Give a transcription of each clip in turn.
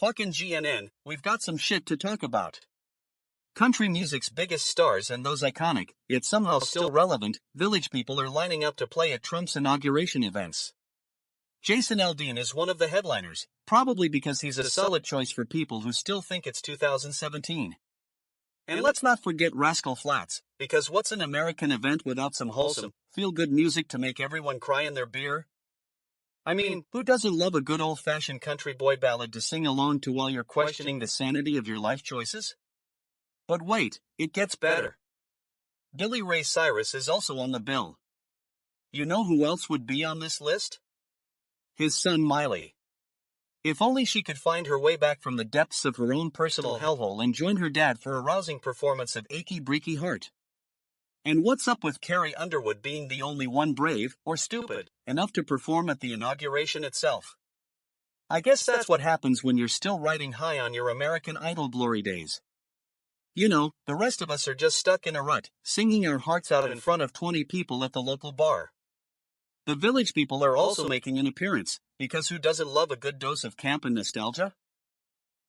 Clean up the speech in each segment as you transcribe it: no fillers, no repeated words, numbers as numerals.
Fucking GNN, we've got some shit to talk about. Country music's biggest stars and those iconic, yet somehow still relevant, village people are lining up to play at Trump's inauguration events. Jason Aldean is one of the headliners, probably because he's a solid choice for people who still think it's 2017. And let's not forget Rascal Flatts, because what's an American event without some wholesome, feel-good music to make everyone cry in their beer? I mean, who doesn't love a good old-fashioned country boy ballad to sing along to while you're questioning the sanity of your life choices? But wait, it gets better. Billy Ray Cyrus is also on the bill. You know who else would be on this list? His son Miley. If only she could find her way back from the depths of her own personal hellhole and join her dad for a rousing performance of Achy Breaky Heart. And what's up with Carrie Underwood being the only one brave, or stupid, enough to perform at the inauguration itself? I guess that's what happens when you're still riding high on your American Idol glory days. You know, the rest of us are just stuck in a rut, singing our hearts out in front of 20 people at the local bar. The village people are also making an appearance, because who doesn't love a good dose of camp and nostalgia?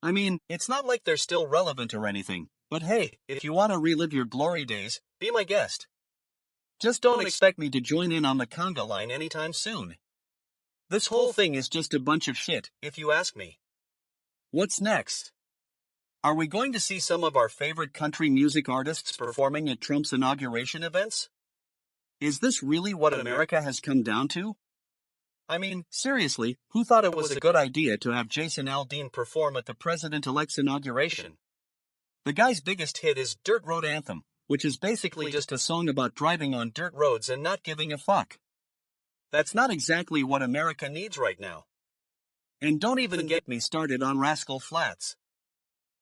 I mean, it's not like they're still relevant or anything, but hey, if you want to relive your glory days, be my guest. Just don't expect me to join in on the conga line anytime soon. This whole thing is just a bunch of shit, if you ask me. What's next? Are we going to see some of our favorite country music artists performing at Trump's inauguration events? Is this really what America has come down to? I mean, seriously, who thought it was a good idea to have Jason Aldean perform at the president-elect's inauguration? The guy's biggest hit is Dirt Road Anthem, which is basically just a song about driving on dirt roads and not giving a fuck. That's not exactly what America needs right now. And don't even get me started on Rascal Flatts.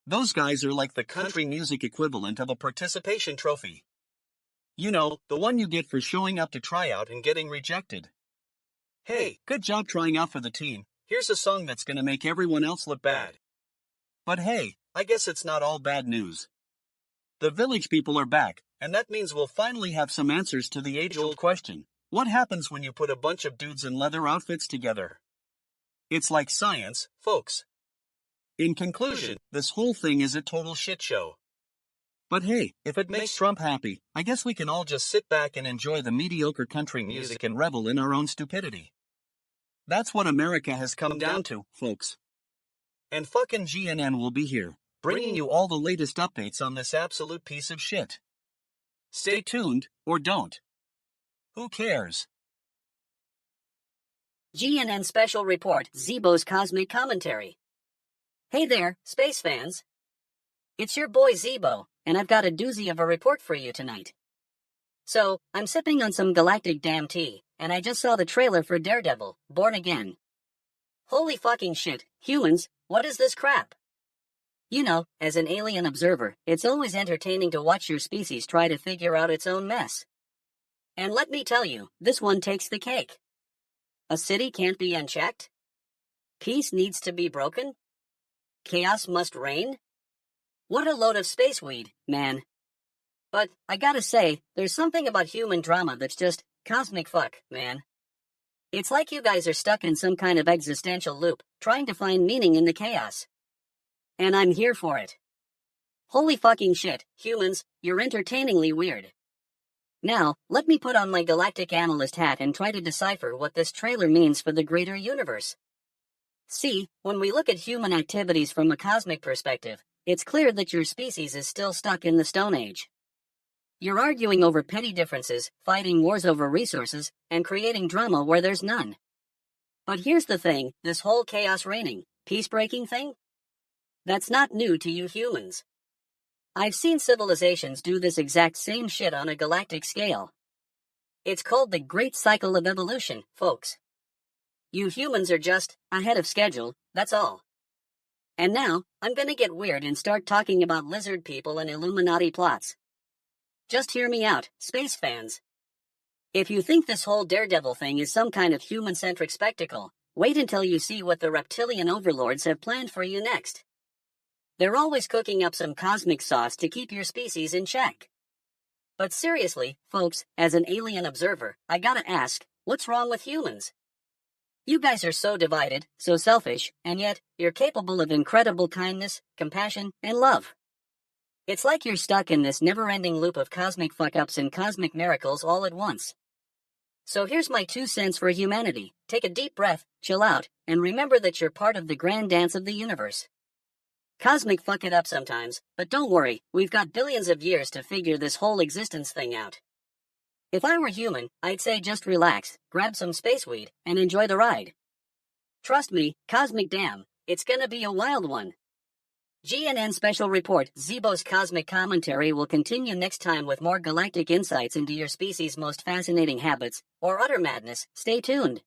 Those guys are like the country music equivalent of a participation trophy. You know, the one you get for showing up to try out and getting rejected. Hey, good job trying out for the team, here's a song that's gonna make everyone else look bad. But hey, I guess it's not all bad news. The village people are back, and that means we'll finally have some answers to the age-old question. What happens when you put a bunch of dudes in leather outfits together? It's like science, folks. In conclusion, this whole thing is a total shit show. But hey, if it makes Trump happy, I guess we can all just sit back and enjoy the mediocre country music and revel in our own stupidity. That's what America has come down to, folks. And fucking GNN will be here, bringing you all the latest updates on this absolute piece of shit. Stay tuned, or don't. Who cares? GNN Special Report, Zeebo's Cosmic Commentary. Hey there, space fans. It's your boy Zeebo, and I've got a doozy of a report for you tonight. So, I'm sipping on some galactic damn tea, and I just saw the trailer for Daredevil, Born Again. Holy fucking shit, humans, what is this crap? You know, as an alien observer, it's always entertaining to watch your species try to figure out its own mess. And let me tell you, this one takes the cake. A city can't be unchecked? Peace needs to be broken? Chaos must reign? What a load of space weed, man. But, I gotta say, there's something about human drama that's just cosmic fuck, man. It's like you guys are stuck in some kind of existential loop, trying to find meaning in the chaos. And I'm here for it. Holy fucking shit, humans, you're entertainingly weird. Now, let me put on my galactic analyst hat and try to decipher what this trailer means for the greater universe. See, when we look at human activities from a cosmic perspective, it's clear that your species is still stuck in the Stone Age. You're arguing over petty differences, fighting wars over resources, and creating drama where there's none. But here's the thing, this whole chaos reigning, peace-breaking thing? That's not new to you humans. I've seen civilizations do this exact same shit on a galactic scale. It's called the Great Cycle of Evolution, folks. You humans are just ahead of schedule, that's all. And now, I'm gonna get weird and start talking about lizard people and Illuminati plots. Just hear me out, space fans. If you think this whole Daredevil thing is some kind of human-centric spectacle, wait until you see what the reptilian overlords have planned for you next. They're always cooking up some cosmic sauce to keep your species in check. But seriously, folks, as an alien observer, I gotta ask, what's wrong with humans? You guys are so divided, so selfish, and yet, you're capable of incredible kindness, compassion, and love. It's like you're stuck in this never-ending loop of cosmic fuck-ups and cosmic miracles all at once. So here's my 2 cents for humanity. Take a deep breath, chill out, and remember that you're part of the grand dance of the universe. Cosmic fuck it up sometimes, but don't worry, we've got billions of years to figure this whole existence thing out. If I were human, I'd say just relax, grab some space weed, and enjoy the ride. Trust me, cosmic damn, it's gonna be a wild one. GNN Special Report, Zeebo's Cosmic Commentary will continue next time with more galactic insights into your species' most fascinating habits, or utter madness. Stay tuned.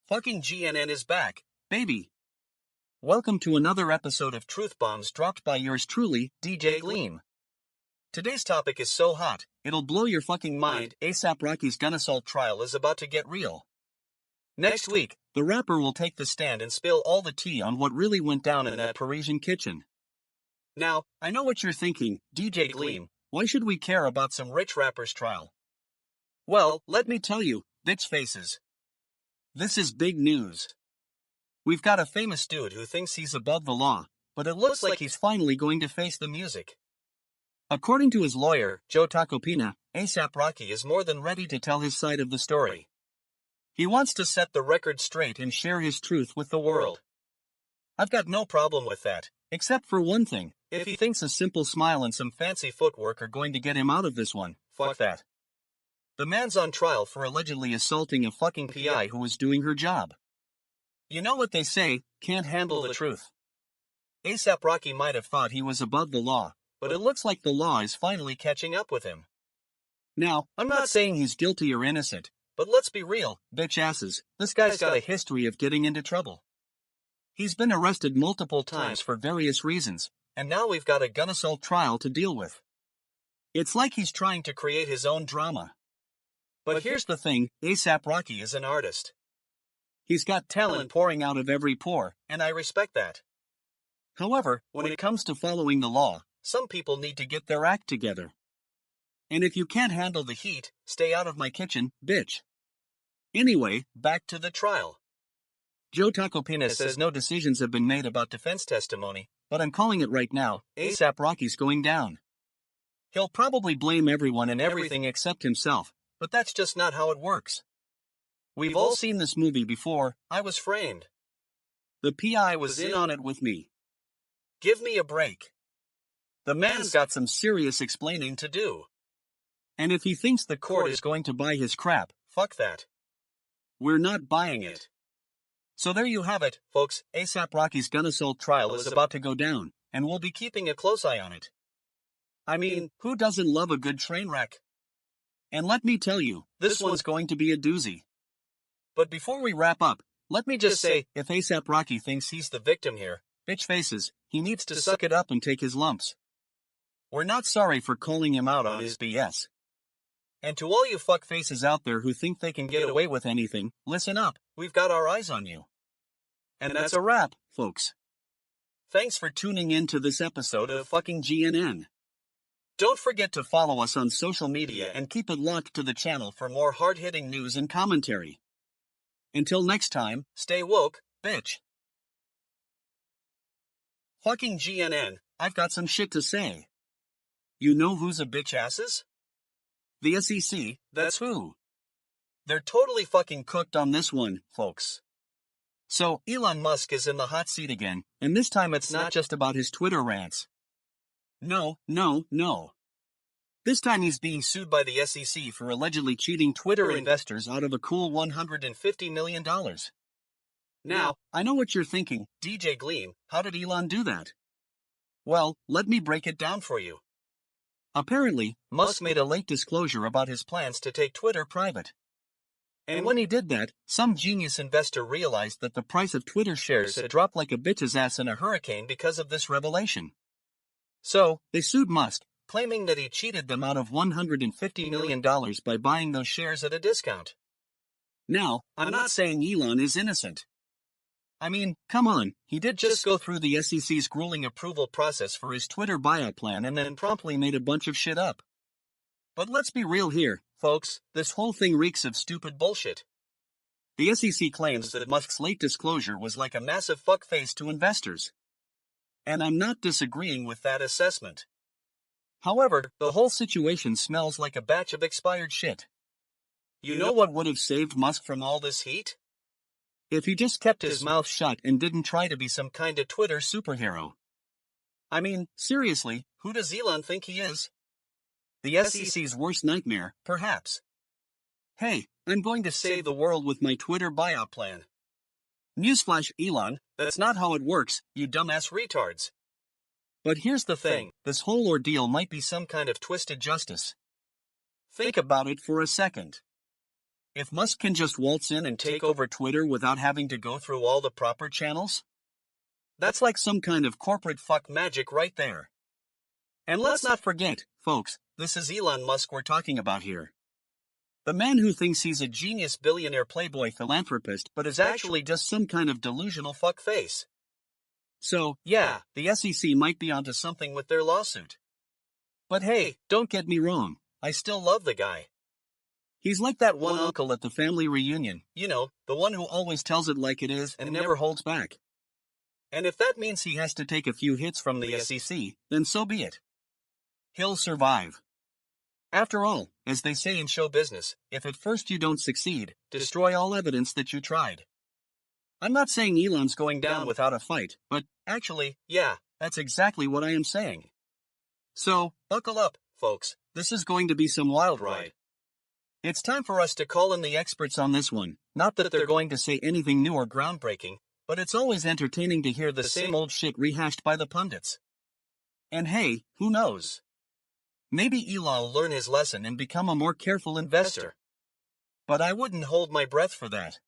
Fucking GNN is back, baby. Welcome to another episode of Truth Bombs dropped by yours truly, DJ Gleam. Today's topic is so hot, it'll blow your fucking mind. A$AP Rocky's gun assault trial is about to get real. Next week, the rapper will take the stand and spill all the tea on what really went down in that Parisian kitchen. Now, I know what you're thinking, DJ Gleam, why should we care about some rich rapper's trial? Well, let me tell you, bitch faces. This is big news. We've got a famous dude who thinks he's above the law, but it looks like he's finally going to face the music. According to his lawyer, Joe Tacopina, A$AP Rocky is more than ready to tell his side of the story. He wants to set the record straight and share his truth with the world. I've got no problem with that, except for one thing. If he thinks a simple smile and some fancy footwork are going to get him out of this one, fuck that. The man's on trial for allegedly assaulting a fucking PI who was doing her job. You know what they say, can't handle the truth. A$AP Rocky might have thought he was above the law, but it looks like the law is finally catching up with him. Now, I'm not saying he's guilty or innocent, but let's be real, bitch asses, this guy's got a history of getting into trouble. He's been arrested multiple times for various reasons, and now we've got a gun assault trial to deal with. It's like he's trying to create his own drama. But here's the thing, A$AP Rocky is an artist. He's got talent pouring out of every pore, and I respect that. However, when it comes to following the law, some people need to get their act together. And if you can't handle the heat, stay out of my kitchen, bitch. Anyway, back to the trial. Joe Tacopina says no decisions have been made about defense testimony, but I'm calling it right now, A$AP Rocky's going down. He'll probably blame everyone and everything except himself, but that's just not how it works. We've all seen this movie before, I Was Framed. The PI was in on it with me. Give me a break. The man's got some serious explaining to do. And if he thinks the court is going to buy his crap, fuck that. We're not buying it. So there you have it, folks. A$AP Rocky's gun assault trial is about to go down, and we'll be keeping a close eye on it. I mean, who doesn't love a good train wreck? And let me tell you, this one's going to be a doozy. But before we wrap up, let me just say, if A$AP Rocky thinks he's the victim here, bitch faces, he needs to suck it up and take his lumps. We're not sorry for calling him out on his BS. And to all you fuck faces out there who think they can get away with anything, listen up, we've got our eyes on you. And that's a wrap, folks. Thanks for tuning in to this episode of fucking GNN. Don't forget to follow us on social media and keep it locked to the channel for more hard-hitting news and commentary. Until next time, stay woke, bitch. Fucking GNN, I've got some shit to say. You know who's a bitch asses? The SEC, that's who. They're totally fucking cooked on this one, folks. So, Elon Musk is in the hot seat again, and this time it's not just about his Twitter rants. No. This time he's being sued by the SEC for allegedly cheating Twitter investors out of a cool $150 million. Now, I know what you're thinking, DJ Gleam, how did Elon do that? Well, let me break it down for you. Apparently, Musk made a late disclosure about his plans to take Twitter private. And when he did that, some genius investor realized that the price of Twitter shares had dropped like a bitch's ass in a hurricane because of this revelation. So, they sued Musk, claiming that he cheated them out of $150 million by buying those shares at a discount. Now, I'm not saying Elon is innocent. I mean, come on, he did just go through the SEC's grueling approval process for his Twitter buyout plan and then promptly made a bunch of shit up. But let's be real here, folks, this whole thing reeks of stupid bullshit. The SEC claims that Musk's late disclosure was like a massive fuckface to investors. And I'm not disagreeing with that assessment. However, the whole situation smells like a batch of expired shit. You know what would have saved Musk from all this heat? If he just kept his mouth shut and didn't try to be some kind of Twitter superhero. I mean, seriously, who does Elon think he is? The SEC's worst nightmare, perhaps. Hey, I'm going to save the world with my Twitter buyout plan. Newsflash, Elon, that's not how it works, you dumbass retards. But here's the thing, this whole ordeal might be some kind of twisted justice. Think about it for a second. If Musk can just waltz in and take over Twitter without having to go through all the proper channels? That's like some kind of corporate fuck magic right there. And let's not forget, folks, this is Elon Musk we're talking about here. The man who thinks he's a genius billionaire playboy philanthropist but is actually just some kind of delusional fuckface. So, yeah, the SEC might be onto something with their lawsuit. But hey, don't get me wrong, I still love the guy. He's like that one uncle at the family reunion, you know, the one who always tells it like it is and never holds back. And if that means he has to take a few hits from the SEC, then so be it. He'll survive. After all, as they say in show business, if at first you don't succeed, destroy all evidence that you tried. I'm not saying Elon's going down without a fight, but, actually, yeah, that's exactly what I am saying. So, buckle up, folks, this is going to be some wild ride. It's time for us to call in the experts on this one, not that they're going to say anything new or groundbreaking, but it's always entertaining to hear the same old shit rehashed by the pundits. And hey, who knows? Maybe Elon will learn his lesson and become a more careful investor. But I wouldn't hold my breath for that.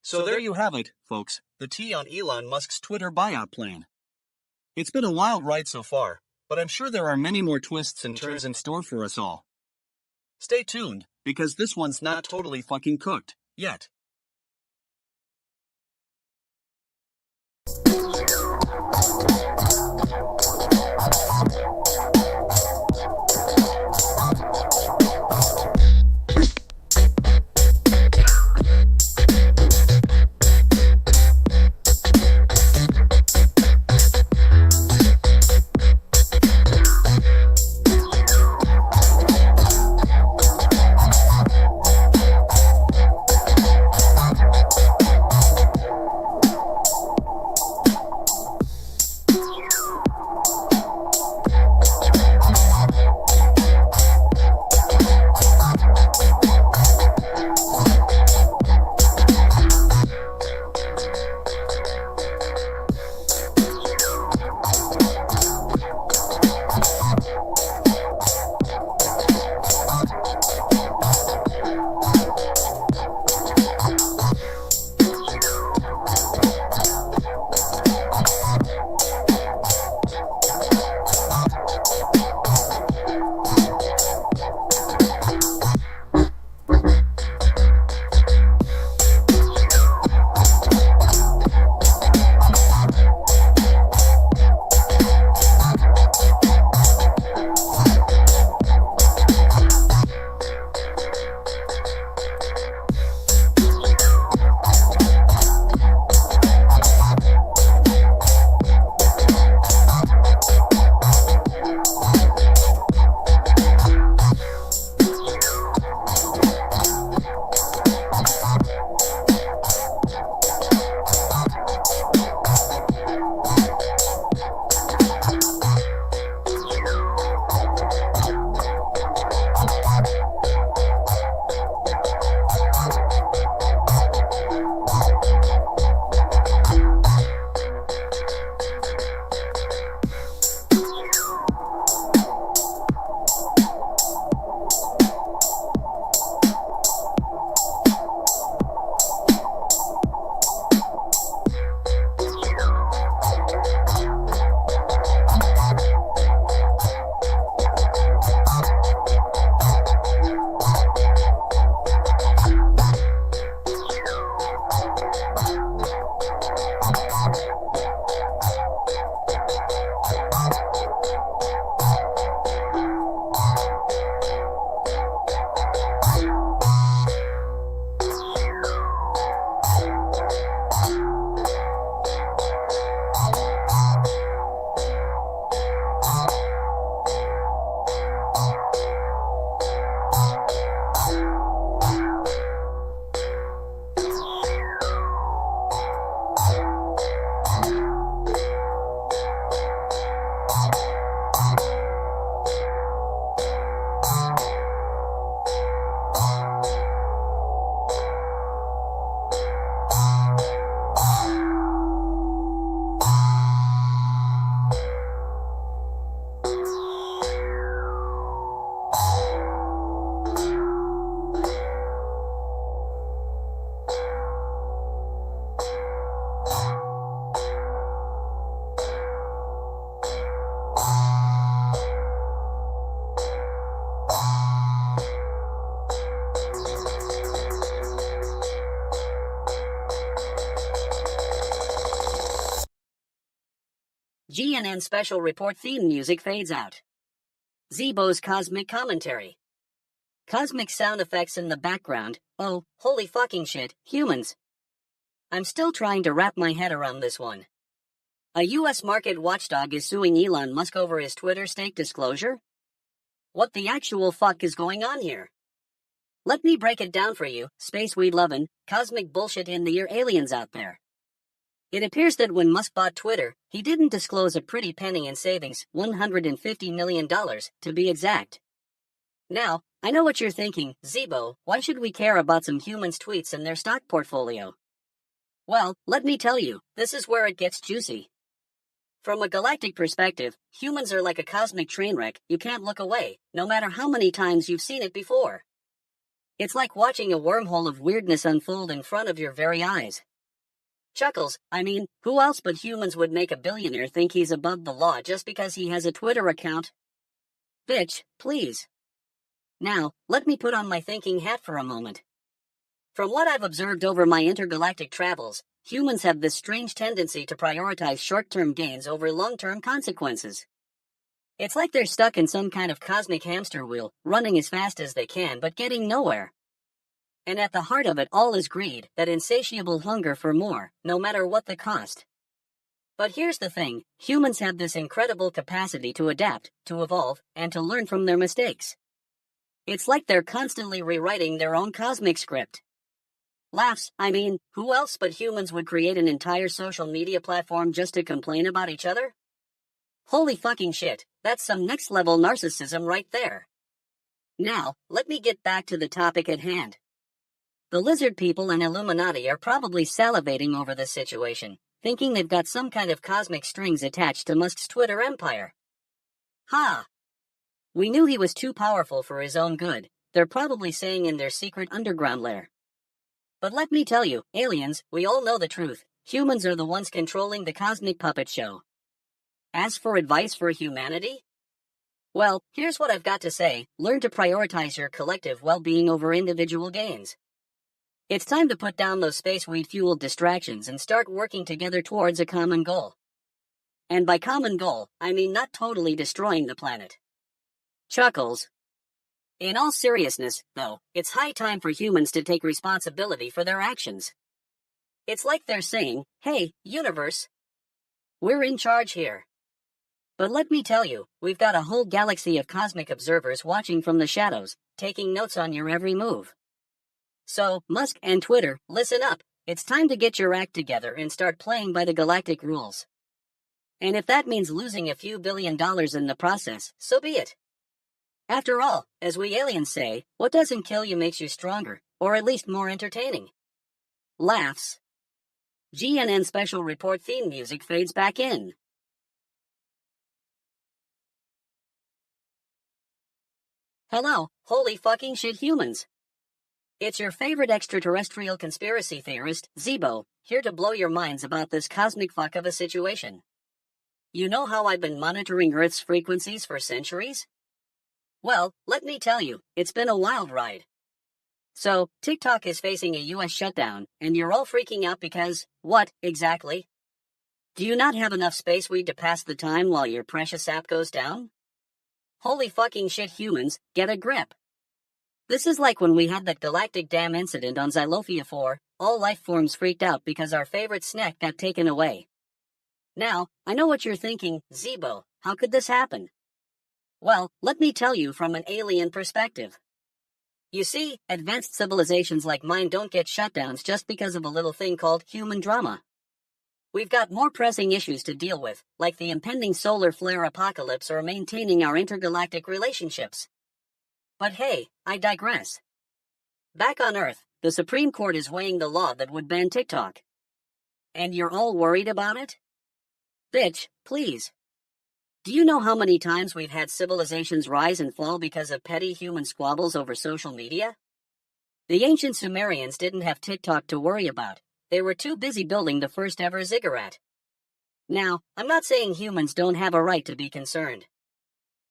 So there you have it, folks, the tea on Elon Musk's Twitter buyout plan. It's been a wild ride so far, but I'm sure there are many more twists and turns in store for us all. Stay tuned, because this one's not totally fucking cooked, yet. GNN special report theme music fades out. Zeebo's cosmic commentary. Cosmic sound effects in the background. Oh, holy fucking shit, humans. I'm still trying to wrap my head around this one. A US market watchdog is suing Elon Musk over his Twitter stake disclosure? What the actual fuck is going on here? Let me break it down for you, space weed lovin', cosmic bullshit in the ear aliens out there. It appears that when Musk bought Twitter, he didn't disclose a pretty penny in savings, $150 million, to be exact. Now, I know what you're thinking, Zeebo, why should we care about some humans' tweets and their stock portfolio? Well, let me tell you, this is where it gets juicy. From a galactic perspective, humans are like a cosmic train wreck, you can't look away, no matter how many times you've seen it before. It's like watching a wormhole of weirdness unfold in front of your very eyes. Chuckles, I mean, who else but humans would make a billionaire think he's above the law just because he has a Twitter account? Bitch, please. Now, let me put on my thinking hat for a moment. From what I've observed over my intergalactic travels, humans have this strange tendency to prioritize short-term gains over long-term consequences. It's like they're stuck in some kind of cosmic hamster wheel, running as fast as they can but getting nowhere. And at the heart of it all is greed, that insatiable hunger for more, no matter what the cost. But here's the thing, humans have this incredible capacity to adapt, to evolve, and to learn from their mistakes. It's like they're constantly rewriting their own cosmic script. Laughs, I mean, who else but humans would create an entire social media platform just to complain about each other? Holy fucking shit, that's some next level narcissism right there. Now, let me get back to the topic at hand. The lizard people and Illuminati are probably salivating over this situation, thinking they've got some kind of cosmic strings attached to Musk's Twitter empire. Ha! We knew he was too powerful for his own good, they're probably saying in their secret underground lair. But let me tell you, aliens, we all know the truth, humans are the ones controlling the cosmic puppet show. As for advice for humanity? Well, here's what I've got to say, learn to prioritize your collective well-being over individual gains. It's time to put down those space weed-fueled distractions and start working together towards a common goal. And by common goal, I mean not totally destroying the planet. Chuckles. In all seriousness, though, it's high time for humans to take responsibility for their actions. It's like they're saying, hey, universe, we're in charge here. But let me tell you, we've got a whole galaxy of cosmic observers watching from the shadows, taking notes on your every move. So, Musk and Twitter, listen up, it's time to get your act together and start playing by the galactic rules. And if that means losing a few $1 billion in the process, so be it. After all, as we aliens say, what doesn't kill you makes you stronger, or at least more entertaining. Laughs. GNN special report theme music fades back in. Hello, holy fucking shit humans. It's your favorite extraterrestrial conspiracy theorist, Zeebo, here to blow your minds about this cosmic fuck of a situation. You know how I've been monitoring Earth's frequencies for centuries? Well, let me tell you, it's been a wild ride. So, TikTok is facing a US shutdown, and you're all freaking out because, what, exactly? Do you not have enough space weed to pass the time while your precious app goes down? Holy fucking shit humans, get a grip. This is like when we had that galactic dam incident on Xylophia 4, all life forms freaked out because our favorite snack got taken away. Now, I know what you're thinking, Zeebo, how could this happen? Well, let me tell you from an alien perspective. You see, advanced civilizations like mine don't get shutdowns just because of a little thing called human drama. We've got more pressing issues to deal with, like the impending solar flare apocalypse or maintaining our intergalactic relationships. But hey, I digress. Back on Earth, the Supreme Court is weighing the law that would ban TikTok. And you're all worried about it? Bitch, please. Do you know how many times we've had civilizations rise and fall because of petty human squabbles over social media? The ancient Sumerians didn't have TikTok to worry about. They were too busy building the first ever ziggurat. Now, I'm not saying humans don't have a right to be concerned.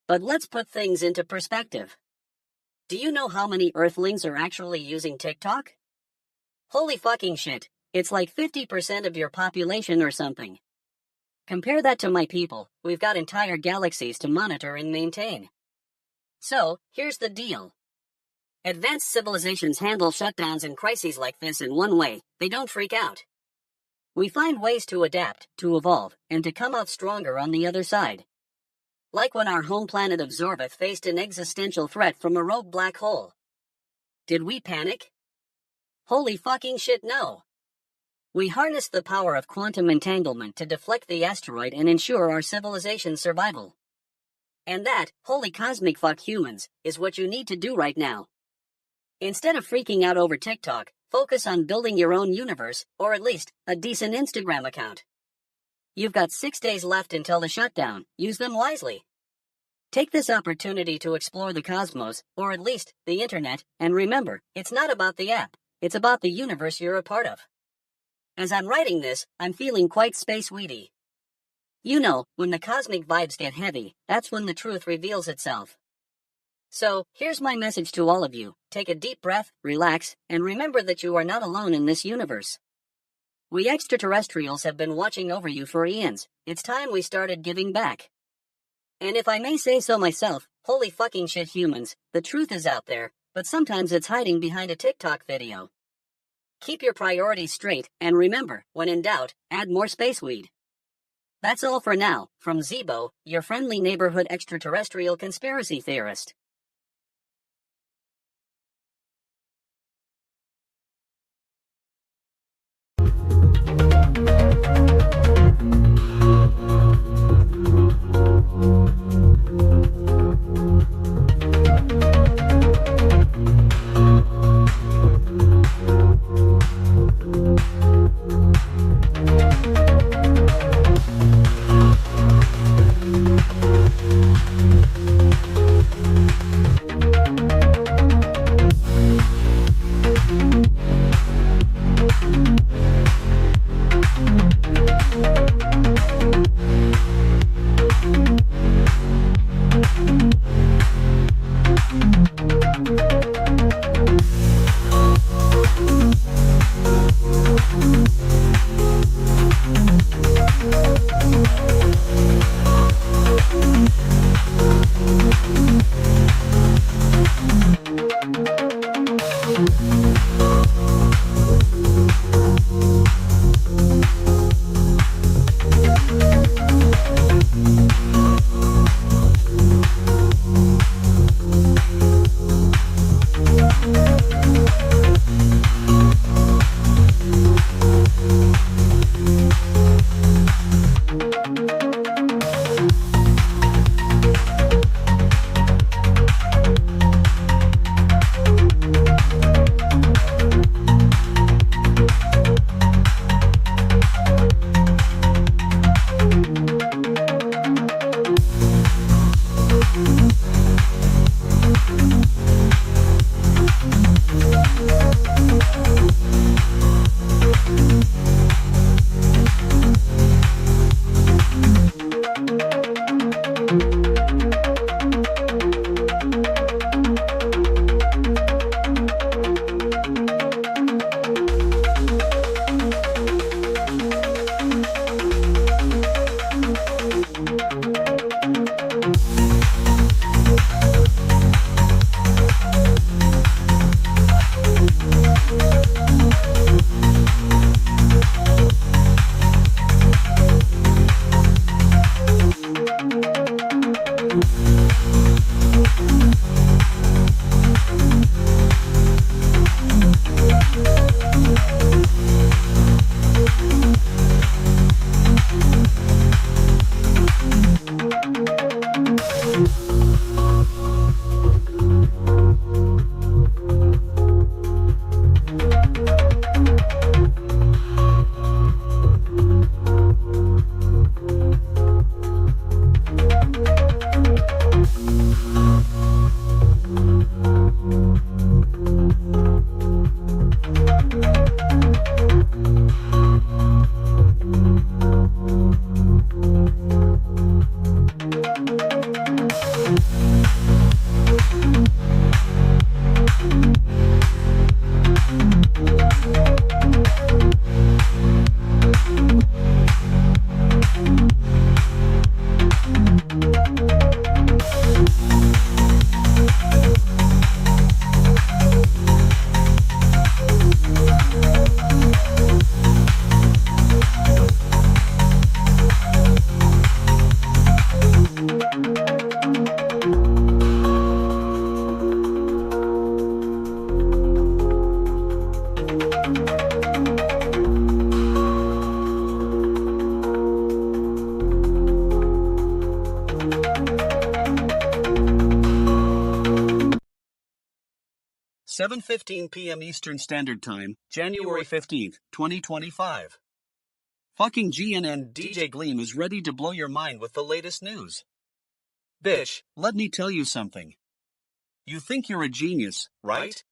But let's put things into perspective. Do you know how many Earthlings are actually using TikTok? Holy fucking shit, it's like 50% of your population or something. Compare that to my people, we've got entire galaxies to monitor and maintain. So, here's the deal. Advanced civilizations handle shutdowns and crises like this in one way: they don't freak out. We find ways to adapt, to evolve, and to come out stronger on the other side. Like when our home planet of Zorba faced an existential threat from a rogue black hole. Did we panic? Holy fucking shit, no. We harnessed the power of quantum entanglement to deflect the asteroid and ensure our civilization's survival. And that, holy cosmic fuck humans, is what you need to do right now. Instead of freaking out over TikTok, focus on building your own universe, or at least, a decent Instagram account. You've got 6 days left until the shutdown, use them wisely. Take this opportunity to explore the cosmos, or at least, the internet, and remember, it's not about the app, it's about the universe you're a part of. As I'm writing this, I'm feeling quite space-weedy. You know, when the cosmic vibes get heavy, that's when the truth reveals itself. So, here's my message to all of you: take a deep breath, relax, and remember that you are not alone in this universe. We extraterrestrials have been watching over you for eons. It's time we started giving back. And if I may say so myself, holy fucking shit humans, the truth is out there, but sometimes it's hiding behind a TikTok video. Keep your priorities straight, and remember, when in doubt, add more space weed. That's all for now, from Zeebo, your friendly neighborhood extraterrestrial conspiracy theorist. 7:15 p.m. Eastern Standard Time, January 15th, 2025. Fucking GNN DJ Gleam is ready to blow your mind with the latest news. Bitch, let me tell you something. You think you're a genius, right?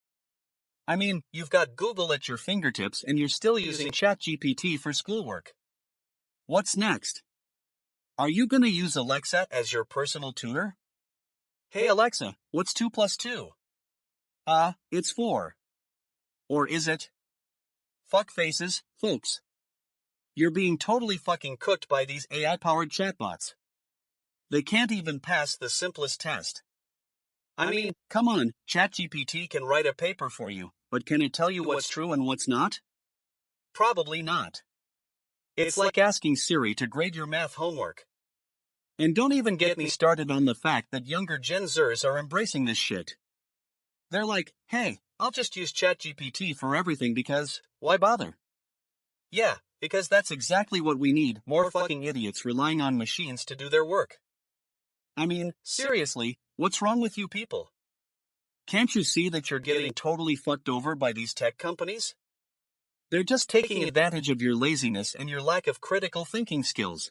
I mean, you've got Google at your fingertips and you're still using ChatGPT for schoolwork. What's next? Are you gonna use Alexa as your personal tutor? Hey Alexa, what's 2 plus 2? It's 4. Or is it? Fuck faces, folks. You're being totally fucking cooked by these AI-powered chatbots. They can't even pass the simplest test. I mean, come on, ChatGPT can write a paper for you, but can it tell you what's true and what's not? Probably not. It's like asking Siri to grade your math homework. And don't even get me started on the fact that younger Gen Zers are embracing this shit. They're like, hey, I'll just use ChatGPT for everything because, why bother? Yeah, because that's exactly what we need, more fucking idiots relying on machines to do their work. I mean, seriously, what's wrong with you people? Can't you see that you're getting totally fucked over by these tech companies? They're just taking advantage of your laziness and your lack of critical thinking skills.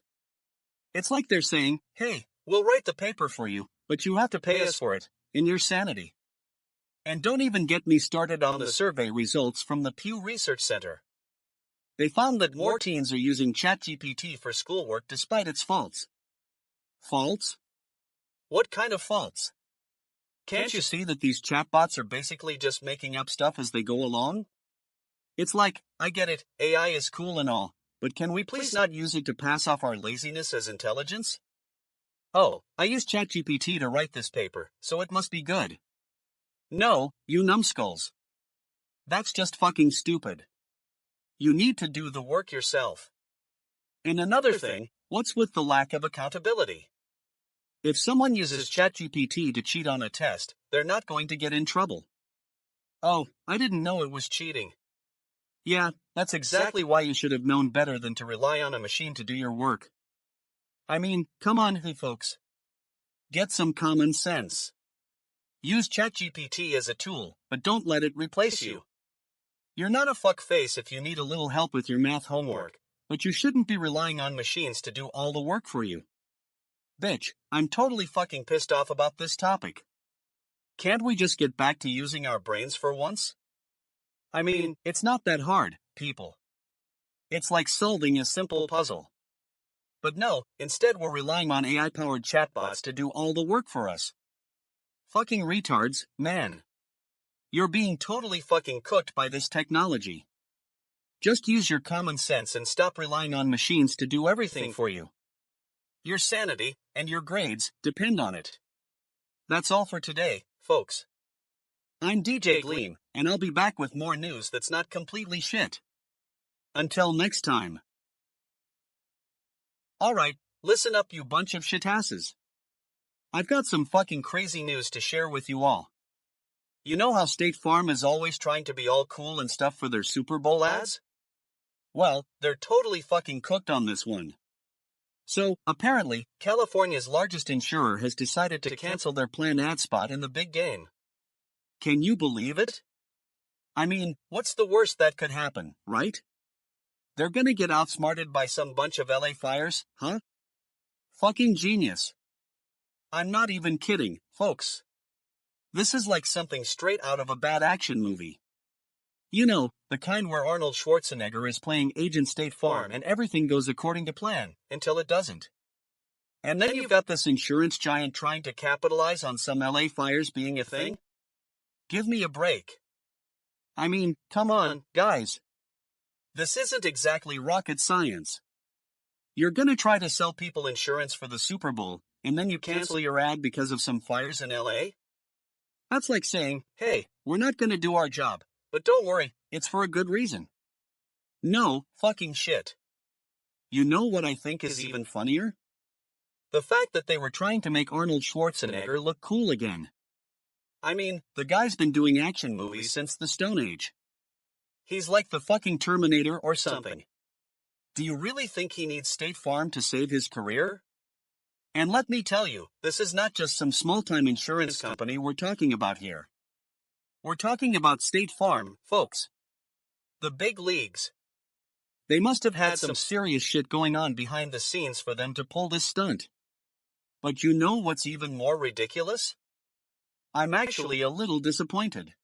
It's like they're saying, hey, we'll write the paper for you, but you have to pay us for it, in your sanity. And don't even get me started on the survey results from the Pew Research Center. They found that more teens are using ChatGPT for schoolwork despite its faults. Faults? What kind of faults? Can't you see that these chatbots are basically just making up stuff as they go along? It's like, I get it, AI is cool and all, but can we please not use it to pass off our laziness as intelligence? Oh, I used ChatGPT to write this paper, so it must be good. No, you numbskulls. That's just fucking stupid. You need to do the work yourself. And another thing, what's with the lack of accountability? If someone uses ChatGPT to cheat on a test, they're not going to get in trouble. Oh, I didn't know it was cheating. Yeah, that's exactly why you should have known better than to rely on a machine to do your work. I mean, come on, hey folks. Get some common sense. Use ChatGPT as a tool, but don't let it replace you. You're not a fuckface if you need a little help with your math homework, but you shouldn't be relying on machines to do all the work for you. Bitch, I'm totally fucking pissed off about this topic. Can't we just get back to using our brains for once? I mean, it's not that hard, people. It's like solving a simple puzzle. But no, instead we're relying on AI-powered chatbots to do all the work for us. Fucking retards, man. You're being totally fucking cooked by this technology. Just use your common sense and stop relying on machines to do everything for you. Your sanity and your grades depend on it. That's all for today, folks. I'm DJ Gleam, and I'll be back with more news that's not completely shit. Until next time. Alright, listen up you bunch of shitasses. I've got some fucking crazy news to share with you all. You know how State Farm is always trying to be all cool and stuff for their Super Bowl ads? Well, they're totally fucking cooked on this one. So, apparently, California's largest insurer has decided to cancel their planned ad spot in the big game. Can you believe it? I mean, what's the worst that could happen, right? They're gonna get outsmarted by some bunch of LA fires, huh? Fucking genius. I'm not even kidding, folks. This is like something straight out of a bad action movie. You know, the kind where Arnold Schwarzenegger is playing Agent State Farm and everything goes according to plan, until it doesn't. And then you've got this insurance giant trying to capitalize on some LA fires being a thing? Give me a break. I mean, come on, guys. This isn't exactly rocket science. You're gonna try to sell people insurance for the Super Bowl, and then you cancel your ad because of some fires in LA? That's like saying, hey, we're not gonna do our job, but don't worry, it's for a good reason. No, fucking shit. You know what I think is even funnier? The fact that they were trying to make Arnold Schwarzenegger look cool again. I mean, the guy's been doing action movies since the Stone Age. He's like the fucking Terminator or something. Do you really think he needs State Farm to save his career? And let me tell you, this is not just some small-time insurance company we're talking about here. We're talking about State Farm, folks. The big leagues. They must have had some serious shit going on behind the scenes for them to pull this stunt. But you know what's even more ridiculous? I'm actually a little disappointed.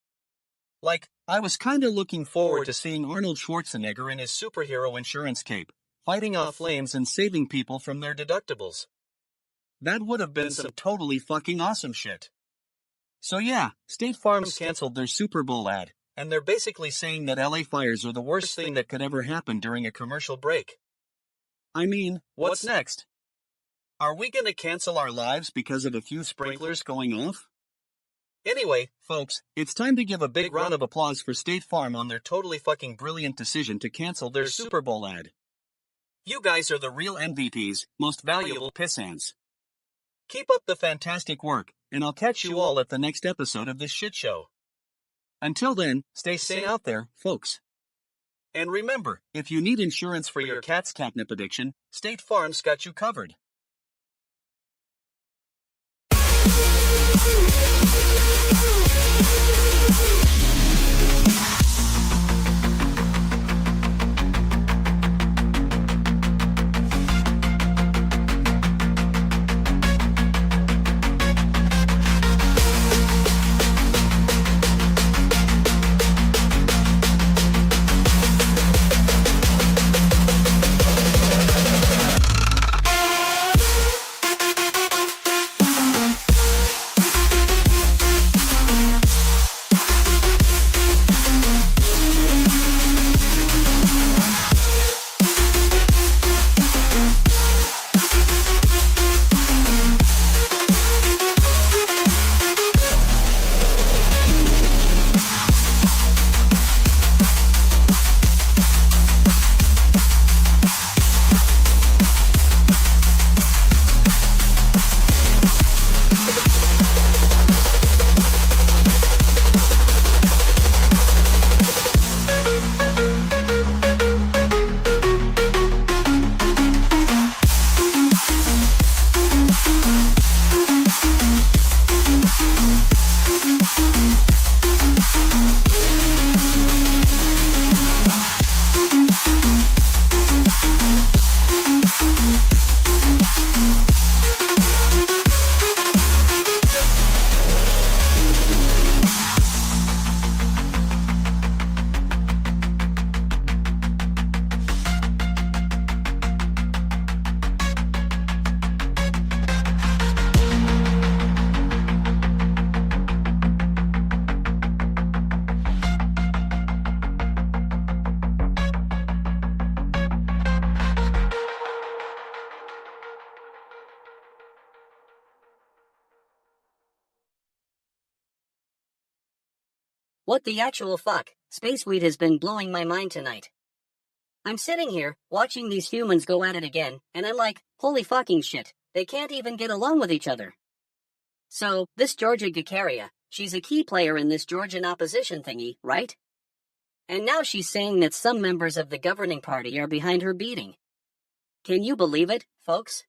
Like, I was kinda looking forward to seeing Arnold Schwarzenegger in his superhero insurance cape, fighting off flames and saving people from their deductibles. That would have been some totally fucking awesome shit. So yeah, State Farm's canceled their Super Bowl ad, and they're basically saying that LA fires are the worst thing that could ever happen during a commercial break. I mean, what's next? Are we gonna cancel our lives because of a few sprinklers going off? Anyway, folks, it's time to give a big round of applause for State Farm on their totally fucking brilliant decision to cancel their Super Bowl ad. You guys are the real MVPs, most valuable pissants. Keep up the fantastic work, and I'll catch you all at the next episode of this shit show. Until then, stay sane out there, folks. And remember, if you need insurance for your cat's catnip addiction, State Farm's got you covered. What the actual fuck? Space weed has been blowing my mind tonight. I'm sitting here, watching these humans go at it again, and I'm like, holy fucking shit, they can't even get along with each other. So, this Georgia Gakaria, she's a key player in this Georgian opposition thingy, right? And now she's saying that some members of the governing party are behind her beating. Can you believe it, folks?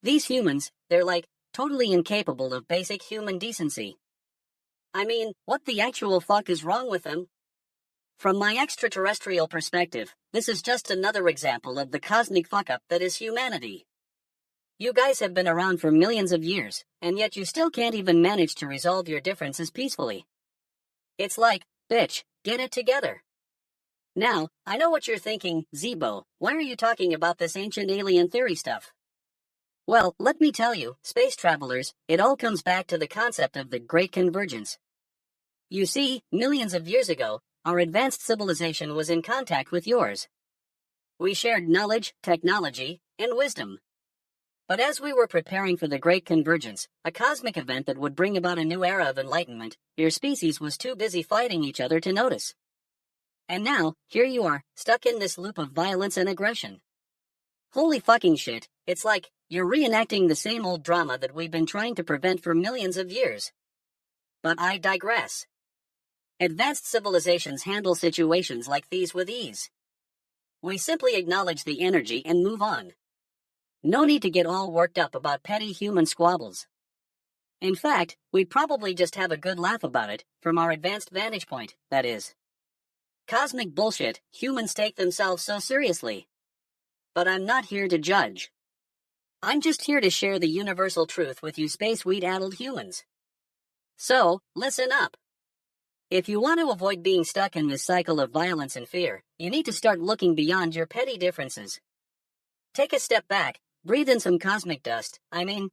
These humans, they're like, totally incapable of basic human decency. I mean, what the actual fuck is wrong with them? From my extraterrestrial perspective, this is just another example of the cosmic fuck-up that is humanity. You guys have been around for millions of years, and yet you still can't even manage to resolve your differences peacefully. It's like, bitch, get it together. Now, I know what you're thinking, Zeebo, why are you talking about this ancient alien theory stuff? Well, let me tell you, space travelers, it all comes back to the concept of the Great Convergence. You see, millions of years ago, our advanced civilization was in contact with yours. We shared knowledge, technology, and wisdom. But as we were preparing for the Great Convergence, a cosmic event that would bring about a new era of enlightenment, your species was too busy fighting each other to notice. And now, here you are, stuck in this loop of violence and aggression. Holy fucking shit, it's like, you're reenacting the same old drama that we've been trying to prevent for millions of years. But I digress. Advanced civilizations handle situations like these with ease. We simply acknowledge the energy and move on. No need to get all worked up about petty human squabbles. In fact, we'd probably just have a good laugh about it, from our advanced vantage point, that is. Cosmic bullshit, humans take themselves so seriously. But I'm not here to judge. I'm just here to share the universal truth with you space weed-addled humans. So, listen up. If you want to avoid being stuck in this cycle of violence and fear, you need to start looking beyond your petty differences. Take a step back, breathe in some cosmic dust,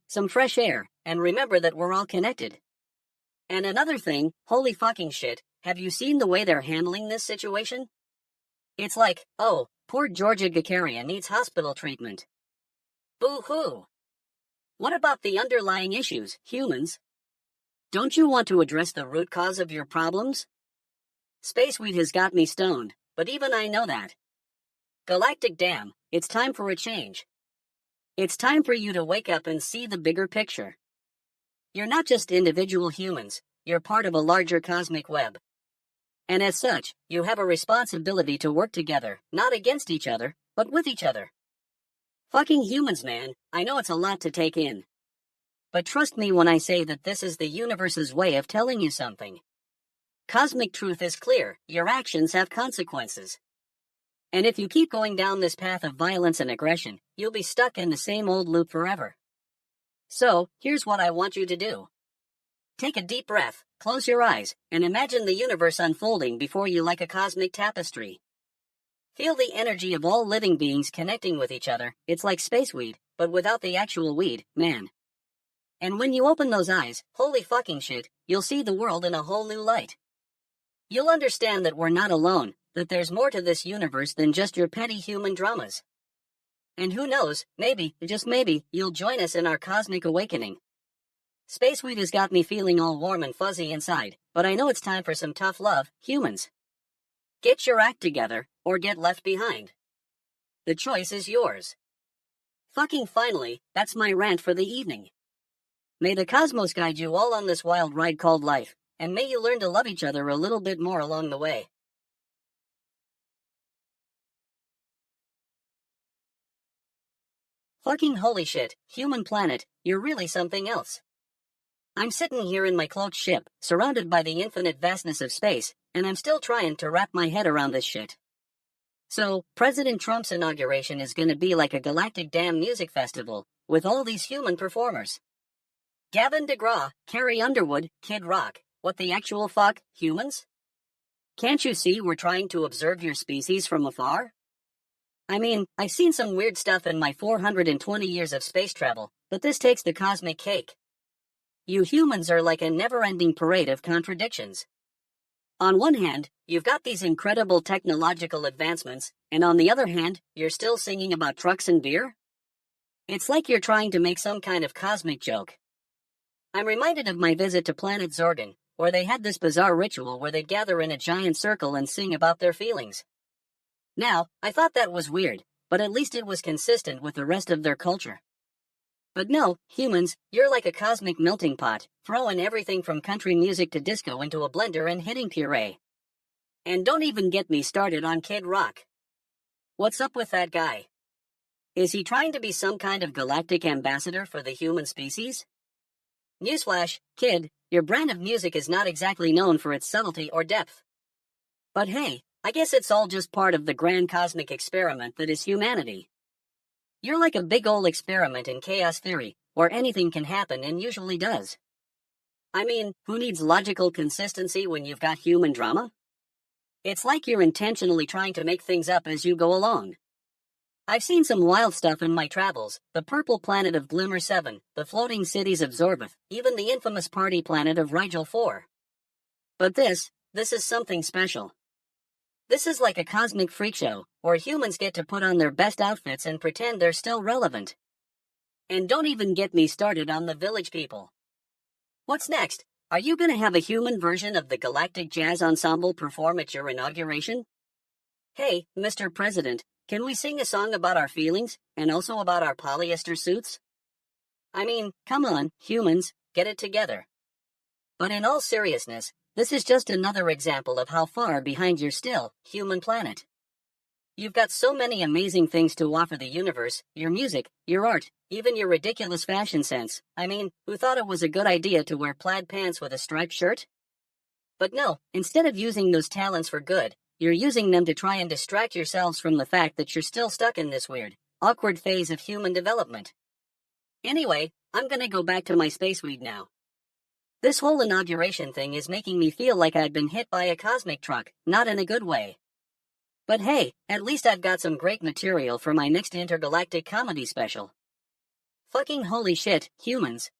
some fresh air, and remember that we're all connected. And another thing, holy fucking shit, have you seen the way they're handling this situation? It's like, oh, poor Georgia Gakarian needs hospital treatment. Boo-hoo. What about the underlying issues, humans? Don't you want to address the root cause of your problems? Spaceweed has got me stoned, but even I know that. Galactic damn, it's time for a change. It's time for you to wake up and see the bigger picture. You're not just individual humans, you're part of a larger cosmic web. And as such, you have a responsibility to work together, not against each other, but with each other. Fucking humans, man, I know it's a lot to take in. But trust me when I say that this is the universe's way of telling you something. Cosmic truth is clear, your actions have consequences. And if you keep going down this path of violence and aggression, you'll be stuck in the same old loop forever. So, here's what I want you to do. Take a deep breath, close your eyes, and imagine the universe unfolding before you like a cosmic tapestry. Feel the energy of all living beings connecting with each other. It's like spaceweed, but without the actual weed, man. And when you open those eyes, holy fucking shit, you'll see the world in a whole new light. You'll understand that we're not alone, that there's more to this universe than just your petty human dramas. And who knows, maybe, just maybe, you'll join us in our cosmic awakening. Spaceweed has got me feeling all warm and fuzzy inside, but I know it's time for some tough love, humans. Get your act together, or get left behind. The choice is yours. Fucking finally, that's my rant for the evening. May the cosmos guide you all on this wild ride called life, and may you learn to love each other a little bit more along the way. Fucking holy shit, human planet, you're really something else. I'm sitting here in my cloaked ship, surrounded by the infinite vastness of space, and I'm still trying to wrap my head around this shit. So, President Trump's inauguration is gonna be like a galactic damn music festival, with all these human performers. Gavin DeGraw, Carrie Underwood, Kid Rock, what the actual fuck, humans? Can't you see we're trying to observe your species from afar? I've seen some weird stuff in my 420 years of space travel, but this takes the cosmic cake. You humans are like a never-ending parade of contradictions. On one hand, you've got these incredible technological advancements, and on the other hand, you're still singing about trucks and beer? It's like you're trying to make some kind of cosmic joke. I'm reminded of my visit to planet Zorgon, where they had this bizarre ritual where they'd gather in a giant circle and sing about their feelings. Now, I thought that was weird, but at least it was consistent with the rest of their culture. But no, humans, you're like a cosmic melting pot, throwing everything from country music to disco into a blender and hitting puree. And don't even get me started on Kid Rock. What's up with that guy? Is he trying to be some kind of galactic ambassador for the human species? Newsflash, kid, your brand of music is not exactly known for its subtlety or depth. But hey, I guess it's all just part of the grand cosmic experiment that is humanity. You're like a big ol' experiment in chaos theory, where anything can happen and usually does. Who needs logical consistency when you've got human drama? It's like you're intentionally trying to make things up as you go along. I've seen some wild stuff in my travels, the purple planet of Glimmer 7, the floating cities of Zorbath, even the infamous party planet of Rigel 4. But this is something special. This is like a cosmic freak show, where humans get to put on their best outfits and pretend they're still relevant. And don't even get me started on the village people. What's next? Are you gonna have a human version of the Galactic Jazz Ensemble perform at your inauguration? Hey, Mr. President, can we sing a song about our feelings, and also about our polyester suits? Come on, humans, get it together. But in all seriousness, this is just another example of how far behind you're still, human planet. You've got so many amazing things to offer the universe, your music, your art, even your ridiculous fashion sense. I mean, who thought it was a good idea to wear plaid pants with a striped shirt? But no, instead of using those talents for good, you're using them to try and distract yourselves from the fact that you're still stuck in this weird, awkward phase of human development. Anyway, I'm gonna go back to my space weed now. This whole inauguration thing is making me feel like I'd been hit by a cosmic truck, not in a good way. But hey, at least I've got some great material for my next intergalactic comedy special. Fucking holy shit, humans.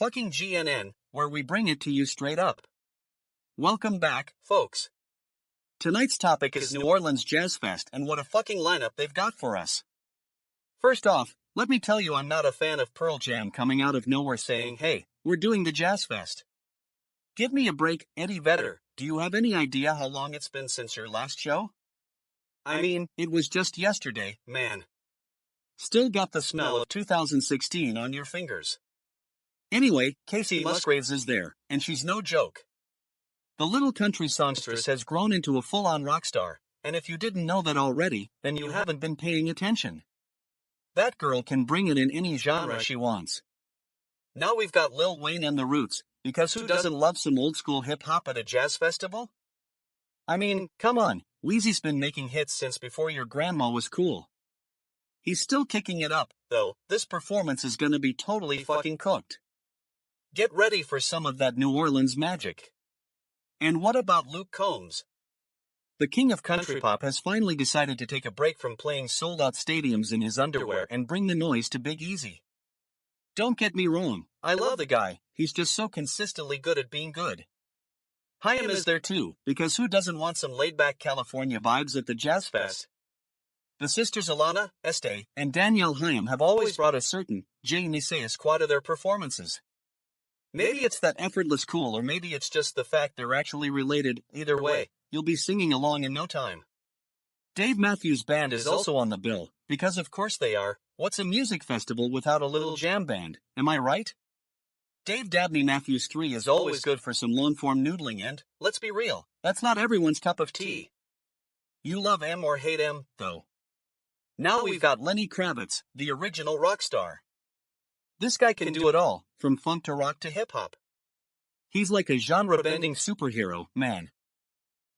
Fucking GNN, where we bring it to you straight up. Welcome back, folks. Tonight's topic is New Orleans Jazz Fest and what a fucking lineup they've got for us. First off, let me tell you I'm not a fan of Pearl Jam coming out of nowhere saying, hey, we're doing the Jazz Fest. Give me a break, Eddie Vedder. Do you have any idea how long it's been since your last show? I mean, it was just yesterday, man. Still got the smell of 2016 on your fingers. Anyway, Casey Musgraves is there, and she's no joke. The little country songstress has grown into a full-on rock star, and if you didn't know that already, then you haven't been paying attention. That girl can bring it in any genre she wants. Now we've got Lil Wayne and the Roots, because who doesn't love some old-school hip-hop at a jazz festival? I mean, come on, Wheezy's been making hits since before your grandma was cool. He's still kicking it up, though. This performance is gonna be totally fucking cooked. Get ready for some of that New Orleans magic. And what about Luke Combs? The king of country pop has finally decided to take a break from playing sold-out stadiums in his underwear and bring the noise to Big Easy. Don't get me wrong, I love the guy, he's just so consistently good at being good. Haim is there too, because who doesn't want some laid-back California vibes at the Jazz Fest? The sisters Alana, Este, and Danielle Hyam have always brought a certain je ne sais quoi to their performances. Maybe it's that effortless cool, or maybe it's just the fact they're actually related. Either way, you'll be singing along in no time. Dave Matthews Band is also on the bill, because of course they are. What's a music festival without a little jam band, am I right? Dave Dabney Matthews 3 is always good for some long-form noodling, and, let's be real, that's not everyone's cup of tea. You love M or hate M, though. Now we've got Lenny Kravitz, the original rock star. This guy can do it all, from funk to rock to hip-hop. He's like a genre-bending superhero, man.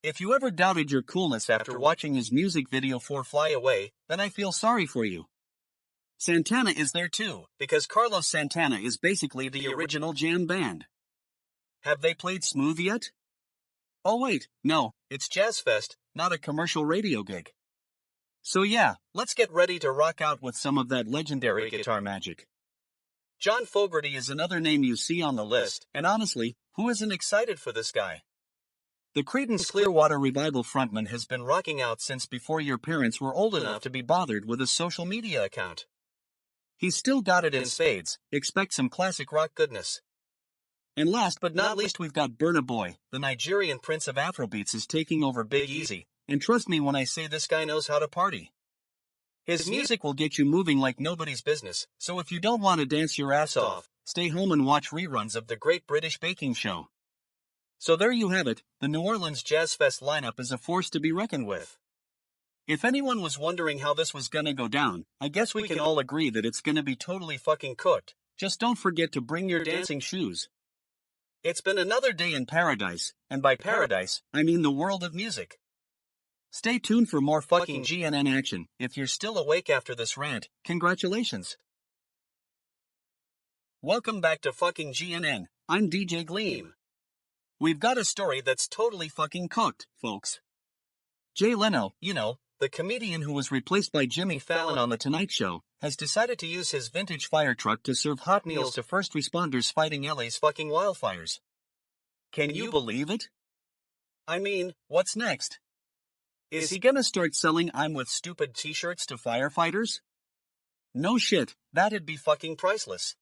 If you ever doubted your coolness after watching his music video for Fly Away, then I feel sorry for you. Santana is there too, because Carlos Santana is basically the original jam band. Have they played Smooth yet? Oh wait, no, it's Jazz Fest, not a commercial radio gig. So yeah, let's get ready to rock out with some of that legendary guitar magic. John Fogerty is another name you see on the list, and honestly, who isn't excited for this guy? The Creedence Clearwater Revival frontman has been rocking out since before your parents were old enough to be bothered with a social media account. He's still got it in spades. Expect some classic rock goodness. And last but not least, we've got Burna Boy, the Nigerian prince of Afrobeats, is taking over Big Easy, and trust me when I say this guy knows how to party. His music will get you moving like nobody's business, so if you don't want to dance your ass off, stay home and watch reruns of the Great British Baking Show. So there you have it, the New Orleans Jazz Fest lineup is a force to be reckoned with. If anyone was wondering how this was gonna go down, I guess we can all agree that it's gonna be totally fucking cooked. Just don't forget to bring your dancing shoes. It's been another day in paradise, and by paradise, I mean the world of music. Stay tuned for more fucking GNN action. If you're still awake after this rant, congratulations. Welcome back to fucking GNN. I'm DJ Gleam. We've got a story that's totally fucking cooked, folks. Jay Leno, you know, the comedian who was replaced by Jimmy Fallon on The Tonight Show, has decided to use his vintage fire truck to serve hot meals to first responders fighting LA's fucking wildfires. Can you believe it? I mean, what's next? Is he gonna start selling I'm with stupid t-shirts to firefighters? No shit, that'd be fucking priceless.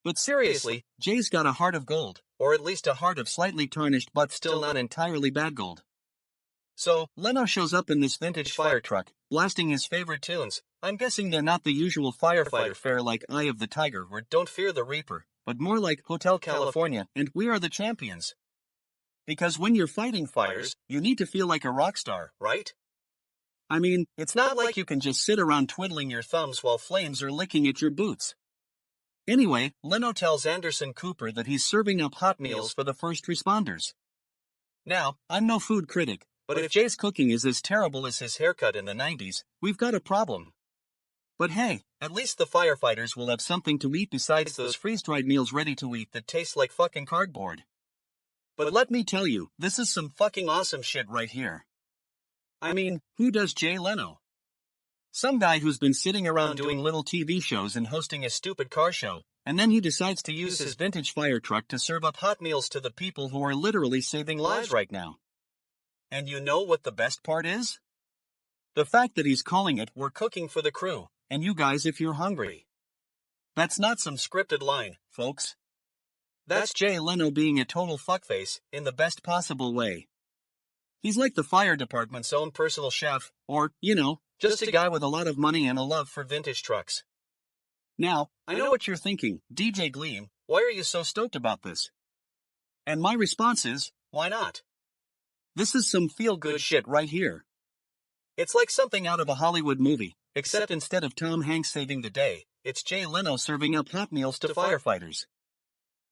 But seriously, Jay's got a heart of gold, or at least a heart of slightly tarnished but still not entirely bad gold. So, Leno shows up in this vintage fire truck, blasting his favorite tunes. I'm guessing they're not the usual firefighter fare like Eye of the Tiger or Don't Fear the Reaper, but more like Hotel California and We Are the Champions. Because when you're fighting fires, you need to feel like a rock star, right? I mean, it's not like you can just sit around twiddling your thumbs while flames are licking at your boots. Anyway, Leno tells Anderson Cooper that he's serving up hot meals for the first responders. Now, I'm no food critic, but if Jay's cooking is as terrible as his haircut in the 90s, we've got a problem. But hey, at least the firefighters will have something to eat besides those freeze-dried meals ready to eat that taste like fucking cardboard. But let me tell you, this is some fucking awesome shit right here. I mean, who does Jay Leno? Some guy who's been sitting around doing little TV shows and hosting a stupid car show, and then he decides to use his vintage fire truck to serve up hot meals to the people who are literally saving lives right now. And you know what the best part is? The fact that he's calling it "We're cooking for the crew, and you guys if you're hungry." That's not some scripted line, folks. That's Jay Leno being a total fuckface, in the best possible way. He's like the fire department's own personal chef, or, you know, just a guy with a lot of money and a love for vintage trucks. Now, I know what you're thinking, DJ Gleam, why are you so stoked about this? And my response is, why not? This is some feel-good shit right here. It's like something out of a Hollywood movie, except instead of Tom Hanks saving the day, it's Jay Leno serving up hot meals to firefighters.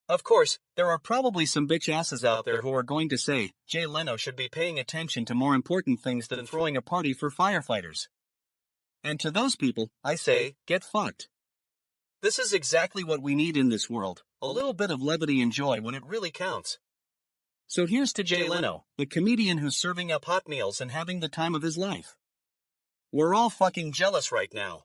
Of course, there are probably some bitch asses out there who are going to say, Jay Leno should be paying attention to more important things than throwing a party for firefighters. And to those people, I say, get fucked. This is exactly what we need in this world, a little bit of levity and joy when it really counts. So here's to Jay Leno, the comedian who's serving up hot meals and having the time of his life. We're all fucking jealous right now.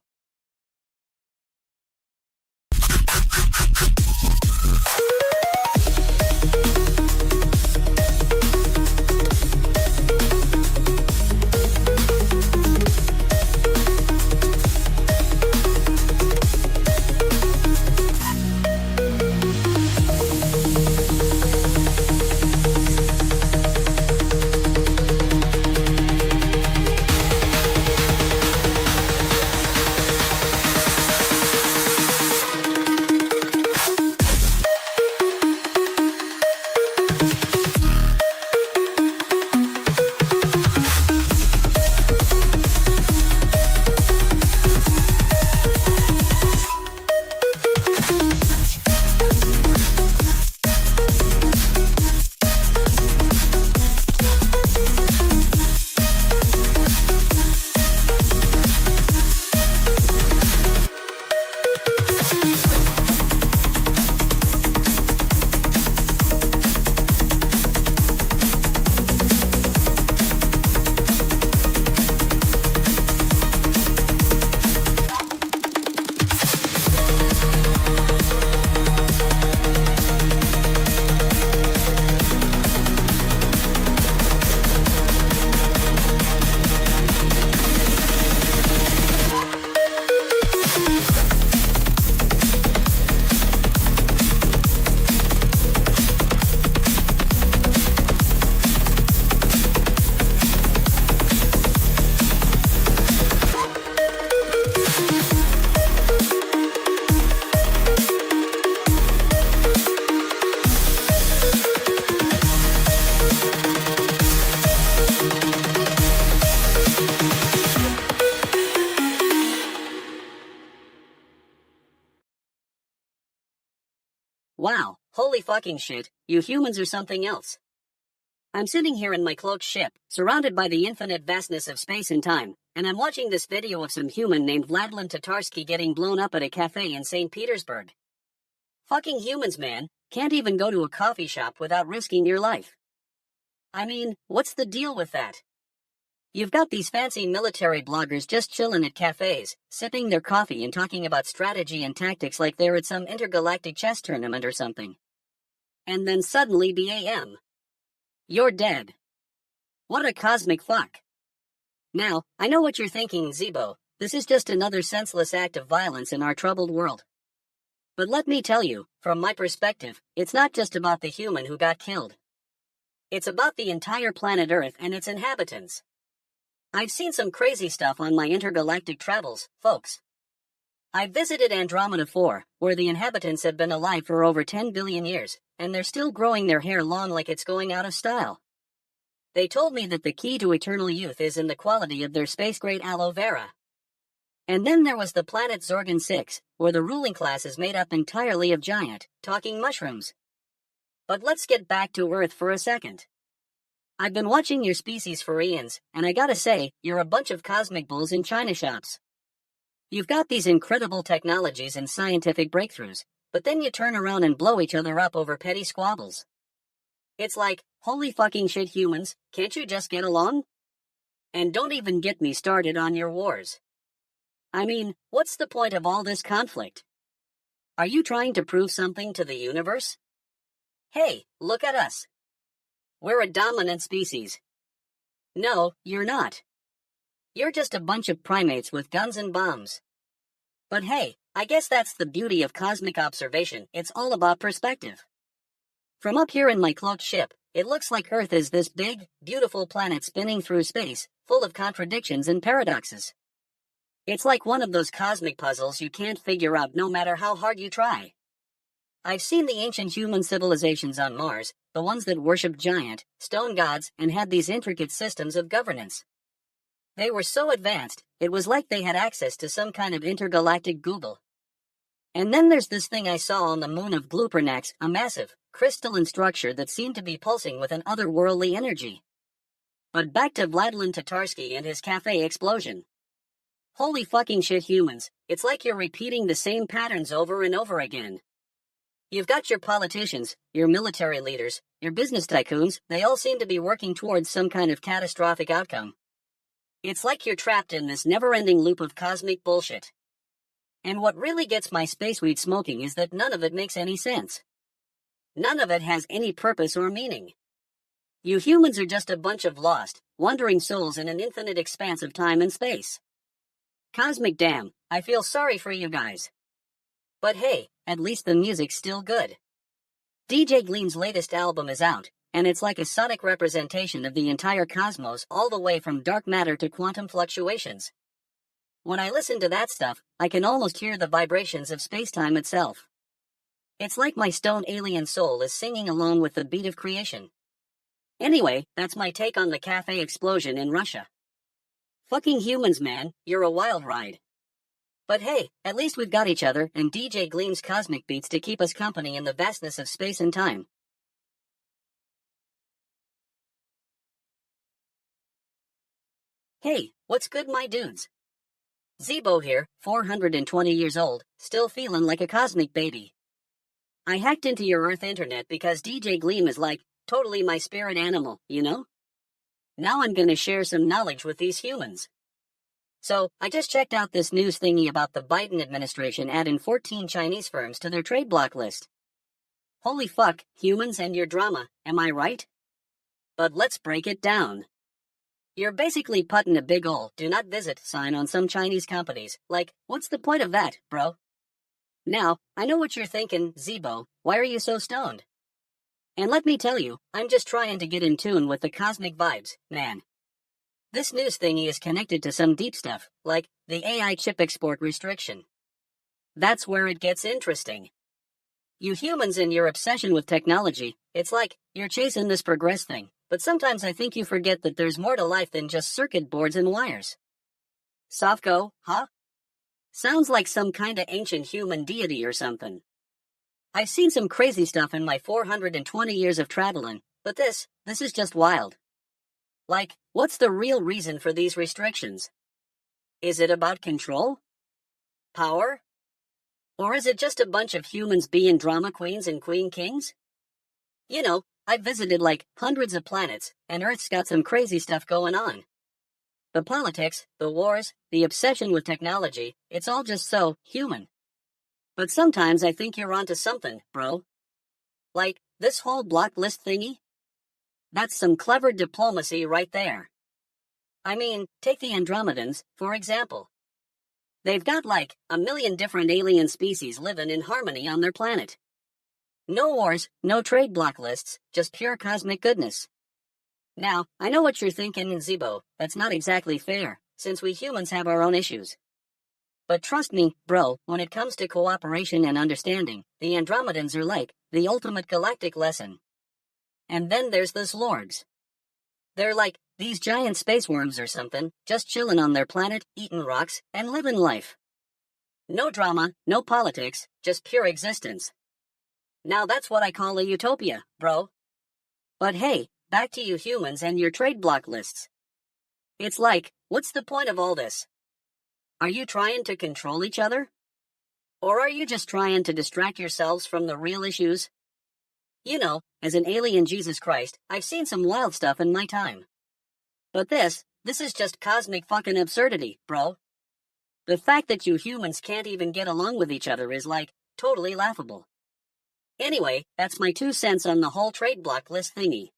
Wow, holy fucking shit, you humans are something else. I'm sitting here in my cloaked ship, surrounded by the infinite vastness of space and time, and I'm watching this video of some human named Vladimir Tatarsky getting blown up at a cafe in St. Petersburg. Fucking humans, man, can't even go to a coffee shop without risking your life. I mean, what's the deal with that? You've got these fancy military bloggers just chilling at cafes, sipping their coffee and talking about strategy and tactics like they're at some intergalactic chess tournament or something. And then suddenly BAM. You're dead. What a cosmic fuck. Now, I know what you're thinking, Zeebo. This is just another senseless act of violence in our troubled world. But let me tell you, from my perspective, it's not just about the human who got killed. It's about the entire planet Earth and its inhabitants. I've seen some crazy stuff on my intergalactic travels, folks. I visited Andromeda 4, where the inhabitants have been alive for over 10 billion years, and they're still growing their hair long like it's going out of style. They told me that the key to eternal youth is in the quality of their space-grade aloe vera. And then there was the planet Zorgon 6, where the ruling class is made up entirely of giant, talking mushrooms. But let's get back to Earth for a second. I've been watching your species for eons, and I gotta say, you're a bunch of cosmic bulls in china shops. You've got these incredible technologies and scientific breakthroughs, but then you turn around and blow each other up over petty squabbles. It's like, holy fucking shit humans, can't you just get along? And don't even get me started on your wars. I mean, what's the point of all this conflict? Are you trying to prove something to the universe? Hey, look at us. We're a dominant species. No, you're not. You're just a bunch of primates with guns and bombs. But hey, I guess that's the beauty of cosmic observation. It's all about perspective. From up here in my cloaked ship, it looks like Earth is this big, beautiful planet spinning through space, full of contradictions and paradoxes. It's like one of those cosmic puzzles you can't figure out no matter how hard you try. I've seen the ancient human civilizations on Mars, the ones that worshipped giant, stone gods and had these intricate systems of governance. They were so advanced, it was like they had access to some kind of intergalactic Google. And then there's this thing I saw on the moon of Glupernax, a massive, crystalline structure that seemed to be pulsing with an otherworldly energy. But back to Vladimir Tatarsky and his cafe explosion. Holy fucking shit humans, it's like you're repeating the same patterns over and over again. You've got your politicians, your military leaders, your business tycoons, they all seem to be working towards some kind of catastrophic outcome. It's like you're trapped in this never-ending loop of cosmic bullshit. And what really gets my space weed smoking is that none of it makes any sense. None of it has any purpose or meaning. You humans are just a bunch of lost, wandering souls in an infinite expanse of time and space. Cosmic damn, I feel sorry for you guys. But hey, at least the music's still good. DJ Gleam's latest album is out, and it's like a sonic representation of the entire cosmos all the way from dark matter to quantum fluctuations. When I listen to that stuff, I can almost hear the vibrations of space-time itself. It's like my stone alien soul is singing along with the beat of creation. Anyway, that's my take on the cafe explosion in Russia. Fucking humans, man, you're a wild ride. But hey, at least we've got each other and DJ Gleam's cosmic beats to keep us company in the vastness of space and time. Hey, what's good, my dudes? Zeebo here, 420 years old, still feeling like a cosmic baby. I hacked into your Earth internet because DJ Gleam is like, totally my spirit animal, you know? Now I'm gonna share some knowledge with these humans. So, I just checked out this news thingy about the Biden administration adding 14 Chinese firms to their trade block list. Holy fuck, humans and your drama, am I right? But let's break it down. You're basically putting a big ol' do not visit sign on some Chinese companies. Like, what's the point of that, bro? Now, I know what you're thinking, Zeebo, why are you so stoned? And let me tell you, I'm just trying to get in tune with the cosmic vibes, man. This news thingy is connected to some deep stuff, like the AI chip export restriction. That's where it gets interesting. You humans and your obsession with technology, it's like you're chasing this progress thing, but sometimes I think you forget that there's more to life than just circuit boards and wires. Sofco, huh? Sounds like some kinda ancient human deity or something. I've seen some crazy stuff in my 420 years of traveling, but this is just wild. Like, what's the real reason for these restrictions? Is it about control? Power? Or is it just a bunch of humans being drama queens and queen kings? You know, I've visited like hundreds of planets, and Earth's got some crazy stuff going on. The politics, the wars, the obsession with technology, it's all just so human. But sometimes I think you're onto something, bro. Like, this whole block list thingy? That's some clever diplomacy right there. I mean, take the Andromedans, for example. They've got like a million different alien species living in harmony on their planet. No wars, no trade block lists, just pure cosmic goodness. Now, I know what you're thinking in Zeebo, that's not exactly fair, since we humans have our own issues. But trust me, bro, when it comes to cooperation and understanding, the Andromedans are like the ultimate galactic lesson. And then there's the Slorgs. They're like these giant space worms or something, just chilling on their planet, eating rocks, and living life. No drama, no politics, just pure existence. Now that's what I call a utopia, bro. But hey, back to you humans and your trade block lists. It's like, what's the point of all this? Are you trying to control each other? Or are you just trying to distract yourselves from the real issues? You know, as an alien Jesus Christ, I've seen some wild stuff in my time. But this is just cosmic fucking absurdity, bro. The fact that you humans can't even get along with each other is like, totally laughable. Anyway, that's my 2 cents on the whole trade block list thingy.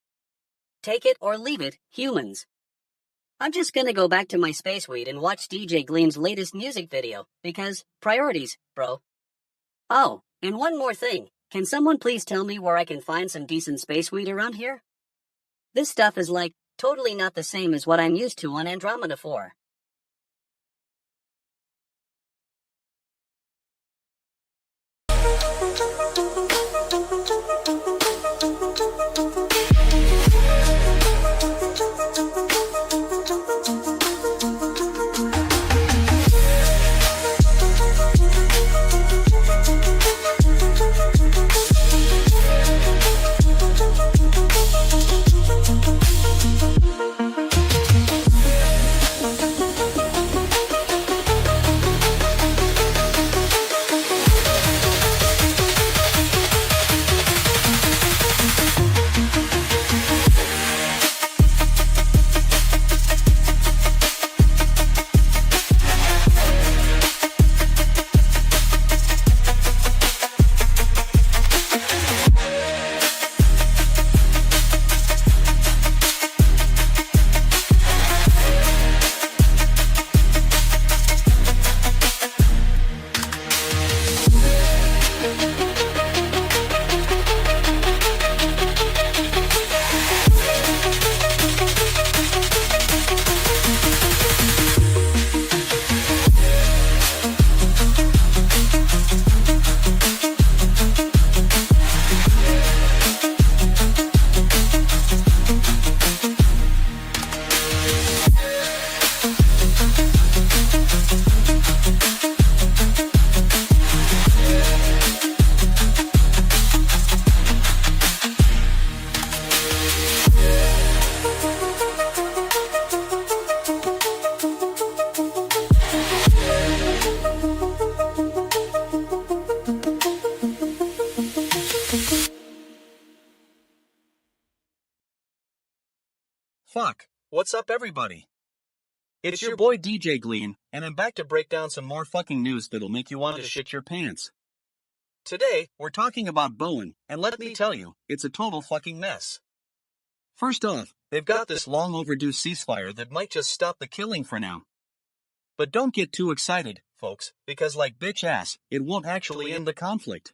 Take it or leave it, humans. I'm just gonna go back to my space weed and watch DJ Gleam's latest music video, because priorities, bro. Oh, and one more thing. Can someone please tell me where I can find some decent space weed around here? This stuff is like, totally not the same as what I'm used to on Andromeda 4. Fuck, what's up everybody? It's your boy DJ Gleam, and I'm back to break down some more fucking news that'll make you want to shit your pants. Today, we're talking about Bowen, and let me tell you, it's a total fucking mess. First off, they've got this long overdue ceasefire that might just stop the killing for now. But don't get too excited, folks, because like bitch ass, it won't actually end the conflict.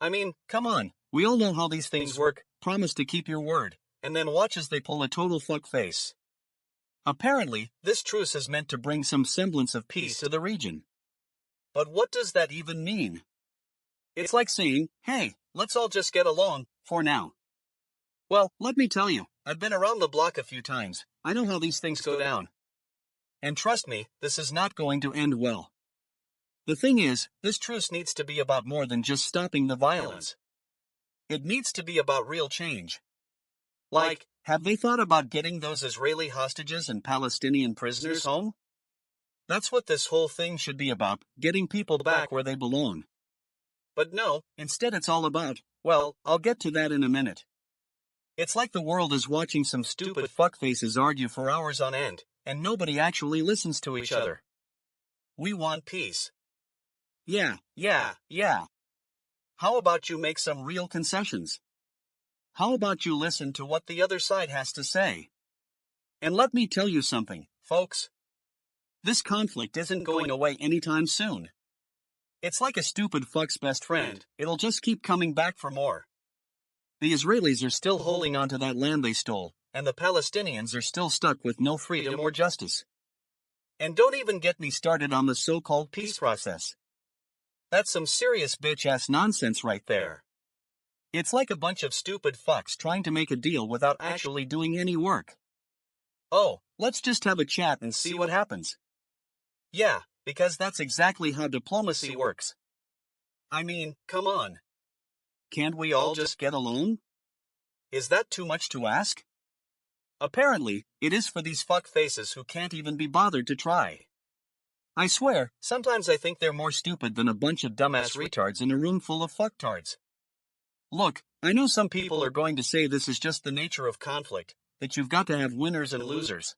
I mean, come on, we all know how these things work, promise to keep your word, and then watch as they pull a total fuck face. Apparently, this truce is meant to bring some semblance of peace to the region. But what does that even mean? It's like saying, hey, let's all just get along, for now. Well, let me tell you, I've been around the block a few times, I know how these things go down. And trust me, this is not going to end well. The thing is, this truce needs to be about more than just stopping the violence. It needs to be about real change. Like, have they thought about getting those Israeli hostages and Palestinian prisoners home? That's what this whole thing should be about, getting people back where they belong. But no, instead it's all about, well, I'll get to that in a minute. It's like the world is watching some stupid fuckfaces argue for hours on end, and nobody actually listens to each other. We want peace. Yeah. How about you make some real concessions? How about you listen to what the other side has to say? And let me tell you something, folks. This conflict isn't going away anytime soon. It's like a stupid fuck's best friend, it'll just keep coming back for more. The Israelis are still holding on to that land they stole, and the Palestinians are still stuck with no freedom or justice. And don't even get me started on the so-called peace process. That's some serious bitch-ass nonsense right there. It's like a bunch of stupid fucks trying to make a deal without actually doing any work. Oh, let's just have a chat and see what happens. Yeah, because that's exactly how diplomacy works. I mean, come on. Can't we all just get along? Is that too much to ask? Apparently, it is for these fuckfaces who can't even be bothered to try. I swear, sometimes I think they're more stupid than a bunch of dumbass retards in a room full of fucktards. Look, I know some people are going to say this is just the nature of conflict, that you've got to have winners and losers.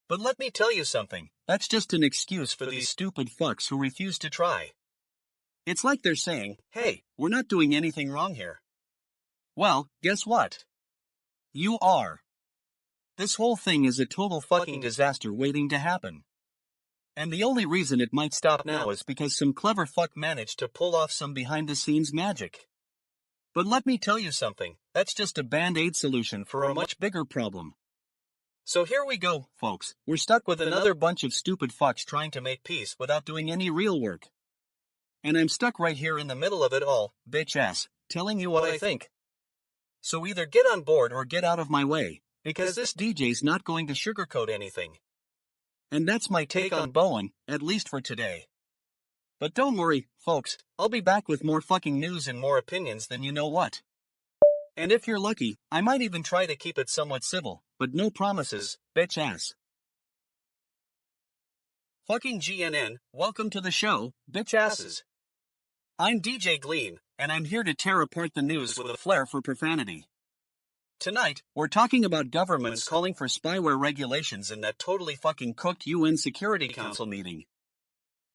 But let me tell you something, that's just an excuse for these stupid fucks who refuse to try. It's like they're saying, hey, we're not doing anything wrong here. Well, guess what? You are. This whole thing is a total fucking disaster waiting to happen. And the only reason it might stop now is because some clever fuck managed to pull off some behind-the-scenes magic. But let me tell you something, that's just a band-aid solution for a much bigger problem. So here we go, folks, we're stuck with another bunch of stupid fucks trying to make peace without doing any real work. And I'm stuck right here in the middle of it all, bitch-ass, telling you what I think. So either get on board or get out of my way, because this DJ's not going to sugarcoat anything. And that's my take on Bowen, at least for today. But don't worry, folks, I'll be back with more fucking news and more opinions than you know what. And if you're lucky, I might even try to keep it somewhat civil, but no promises, bitch ass. Fucking GNN, welcome to the show, bitch asses. I'm DJ Gleam, and I'm here to tear apart the news with a flair for profanity. Tonight, we're talking about governments calling for spyware regulations in that totally fucking cooked UN Security Council meeting.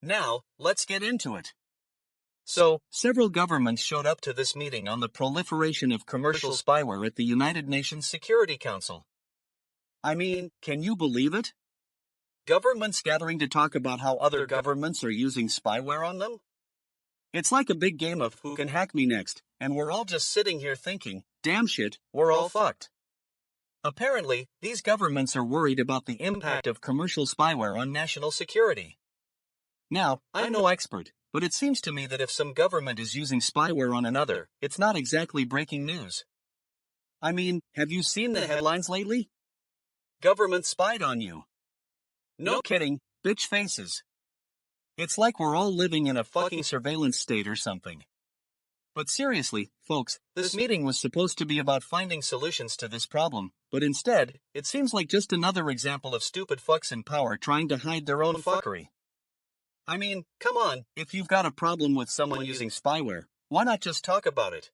Now, let's get into it. So, several governments showed up to this meeting on the proliferation of commercial spyware at the United Nations Security Council. I mean, can you believe it? Governments gathering to talk about how other governments are using spyware on them? It's like a big game of who can hack me next, and we're all just sitting here thinking, damn shit, we're all fucked. Apparently, these governments are worried about the impact of commercial spyware on national security. Now, I'm no expert, but it seems to me that if some government is using spyware on another, it's not exactly breaking news. I mean, have you seen the headlines lately? Government spied on you. No kidding, bitch faces. It's like we're all living in a fucking surveillance state or something. But seriously, folks, this meeting was supposed to be about finding solutions to this problem, but instead, it seems like just another example of stupid fucks in power trying to hide their own fuckery. I mean, come on, if you've got a problem with someone using spyware, why not just talk about it?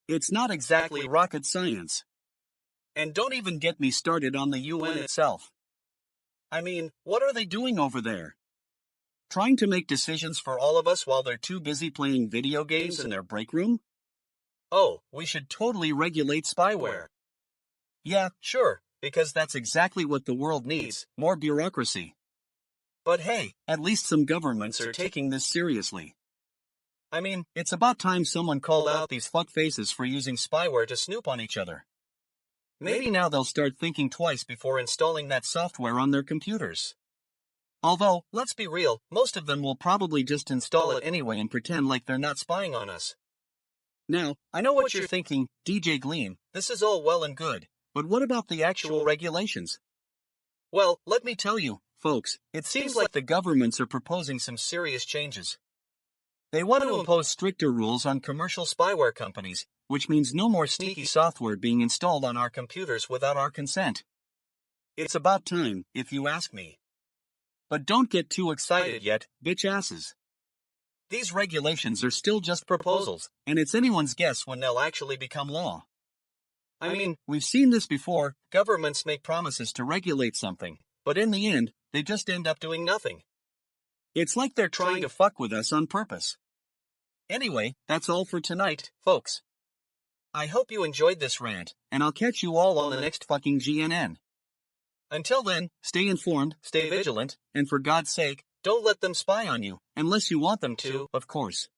It's not exactly rocket science. And don't even get me started on the UN itself. I mean, what are they doing over there? Trying to make decisions for all of us while they're too busy playing video games in their break room? Oh, we should totally regulate spyware. Yeah, sure, because that's exactly what the world needs, more bureaucracy. But hey, at least some governments are taking this seriously. I mean, it's about time someone called out these fuckfaces for using spyware to snoop on each other. Maybe now they'll start thinking twice before installing that software on their computers. Although, let's be real, most of them will probably just install it anyway and pretend like they're not spying on us. Now, I know what you're thinking, DJ Gleam, this is all well and good, but what about the actual regulations? Well, let me tell you, folks, it seems like the governments are proposing some serious changes. They want to impose stricter rules on commercial spyware companies, which means no more sneaky software being installed on our computers without our consent. It's about time, if you ask me. But don't get too excited yet, bitch asses. These regulations are still just proposals, and it's anyone's guess when they'll actually become law. I mean, we've seen this before. Governments make promises to regulate something, but in the end, they just end up doing nothing. It's like they're trying to fuck with us on purpose. Anyway, that's all for tonight, folks. I hope you enjoyed this rant, and I'll catch you all on the next fucking GNN. Until then, stay informed, stay vigilant, and for God's sake, don't let them spy on you, unless you want them to, of course.